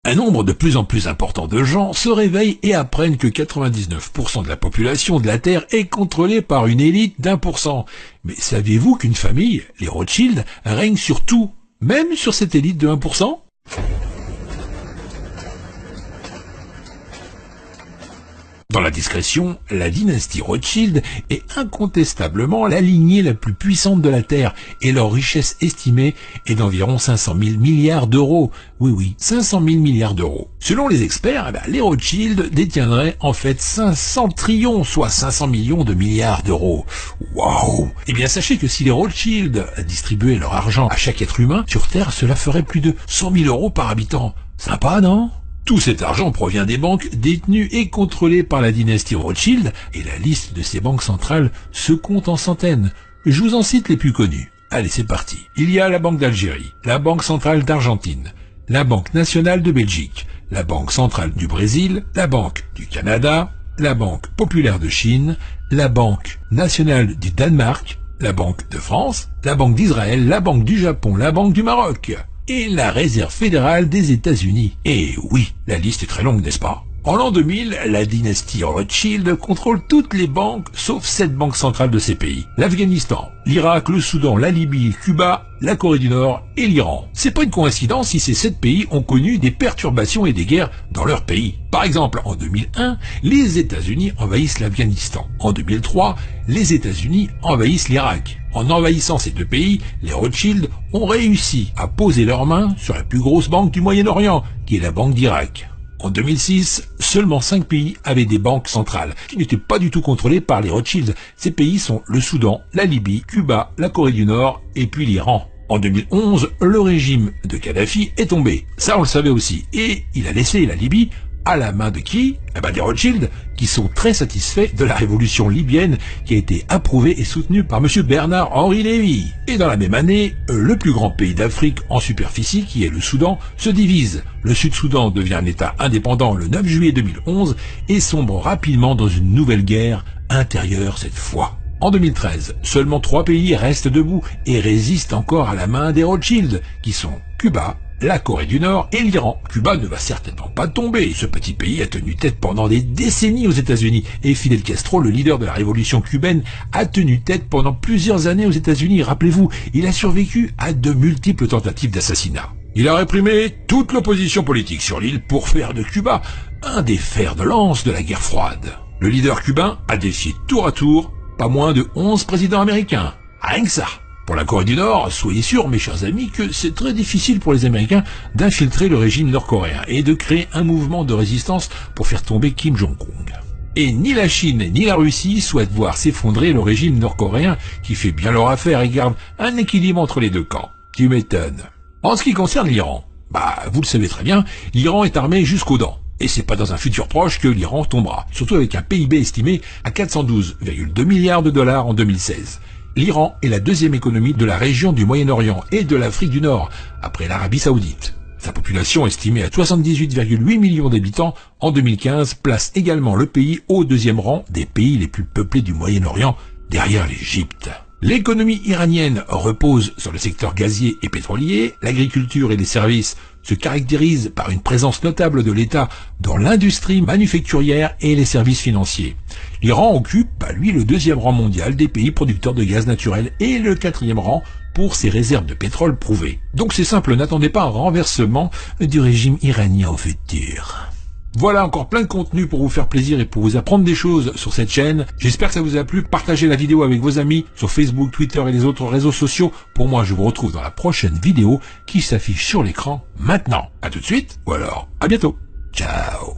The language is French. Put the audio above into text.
Un nombre de plus en plus important de gens se réveillent et apprennent que 99% de la population de la Terre est contrôlée par une élite d'1%. Mais saviez-vous qu'une famille, les Rothschild, règne sur tout, même sur cette élite de 1%? Dans la discrétion, la dynastie Rothschild est incontestablement la lignée la plus puissante de la Terre et leur richesse estimée est d'environ 500 000 milliards d'euros. Oui, 500 000 milliards d'euros. Selon les experts, les Rothschild détiendraient en fait 500 trillions, soit 500 millions de milliards d'euros. Waouh! Eh bien, sachez que si les Rothschild distribuaient leur argent à chaque être humain, sur Terre, cela ferait plus de 100 000 euros par habitant. Sympa, non? Tout cet argent provient des banques détenues et contrôlées par la dynastie Rothschild, et la liste de ces banques centrales se compte en centaines. Je vous en cite les plus connues. Allez, c'est parti. Il y a la Banque d'Algérie, la Banque centrale d'Argentine, la Banque nationale de Belgique, la Banque centrale du Brésil, la Banque du Canada, la Banque populaire de Chine, la Banque nationale du Danemark, la Banque de France, la Banque d'Israël, la Banque du Japon, la Banque du Maroc et la Réserve fédérale des États-Unis. Et oui, la liste est très longue, n'est-ce pas? En l'an 2000, la dynastie Rothschild contrôle toutes les banques, sauf 7 banques centrales de ces pays. L'Afghanistan, l'Irak, le Soudan, la Libye, Cuba, la Corée du Nord et l'Iran. C'est pas une coïncidence si ces 7 pays ont connu des perturbations et des guerres dans leur pays. Par exemple, en 2001, les États-Unis envahissent l'Afghanistan. En 2003, les États-Unis envahissent l'Irak. En envahissant ces deux pays, les Rothschild ont réussi à poser leurs mains sur la plus grosse banque du Moyen-Orient, qui est la Banque d'Irak. En 2006, seulement 5 pays avaient des banques centrales, qui n'étaient pas du tout contrôlées par les Rothschild. Ces pays sont le Soudan, la Libye, Cuba, la Corée du Nord et puis l'Iran. En 2011, le régime de Kadhafi est tombé. Ça, on le savait aussi. Et il a laissé la Libye à la main de qui? Des Rothschild, qui sont très satisfaits de la révolution libyenne qui a été approuvée et soutenue par M. Bernard-Henri Lévy. Et dans la même année, le plus grand pays d'Afrique en superficie, qui est le Soudan, se divise. Le Sud-Soudan devient un État indépendant le 9 juillet 2011 et sombre rapidement dans une nouvelle guerre intérieure cette fois. En 2013, seulement 3 pays restent debout et résistent encore à la main des Rothschild, qui sont Cuba, la Corée du Nord et l'Iran. Cuba ne va certainement pas tomber. Ce petit pays a tenu tête pendant des décennies aux États-Unis. Et Fidel Castro, le leader de la révolution cubaine, a tenu tête pendant plusieurs années aux États-Unis. Rappelez-vous, il a survécu à de multiples tentatives d'assassinat. Il a réprimé toute l'opposition politique sur l'île pour faire de Cuba un des fers de lance de la guerre froide. Le leader cubain a défié tour à tour pas moins de 11 présidents américains. Rien que ça. Pour la Corée du Nord, soyez sûrs, mes chers amis, que c'est très difficile pour les Américains d'infiltrer le régime nord-coréen et de créer un mouvement de résistance pour faire tomber Kim Jong-un. Et ni la Chine ni la Russie souhaitent voir s'effondrer le régime nord-coréen qui fait bien leur affaire et garde un équilibre entre les deux camps. Tu m'étonnes. En ce qui concerne l'Iran, vous le savez très bien, l'Iran est armé jusqu'aux dents. Et c'est pas dans un futur proche que l'Iran tombera, surtout avec un PIB estimé à 412,2 milliards de dollars en 2016. L'Iran est la deuxième économie de la région du Moyen-Orient et de l'Afrique du Nord, après l'Arabie Saoudite. Sa population estimée à 78,8 millions d'habitants en 2015 place également le pays au deuxième rang des pays les plus peuplés du Moyen-Orient, derrière l'Égypte. L'économie iranienne repose sur le secteur gazier et pétrolier, l'agriculture et les services se caractérisent par une présence notable de l'État dans l'industrie manufacturière et les services financiers. L'Iran occupe, lui, le deuxième rang mondial des pays producteurs de gaz naturel et le 4e rang pour ses réserves de pétrole prouvées. Donc c'est simple, n'attendez pas un renversement du régime iranien au futur. Voilà encore plein de contenu pour vous faire plaisir et pour vous apprendre des choses sur cette chaîne. J'espère que ça vous a plu. Partagez la vidéo avec vos amis sur Facebook, Twitter et les autres réseaux sociaux. Pour moi, je vous retrouve dans la prochaine vidéo qui s'affiche sur l'écran maintenant. À tout de suite, ou alors à bientôt. Ciao.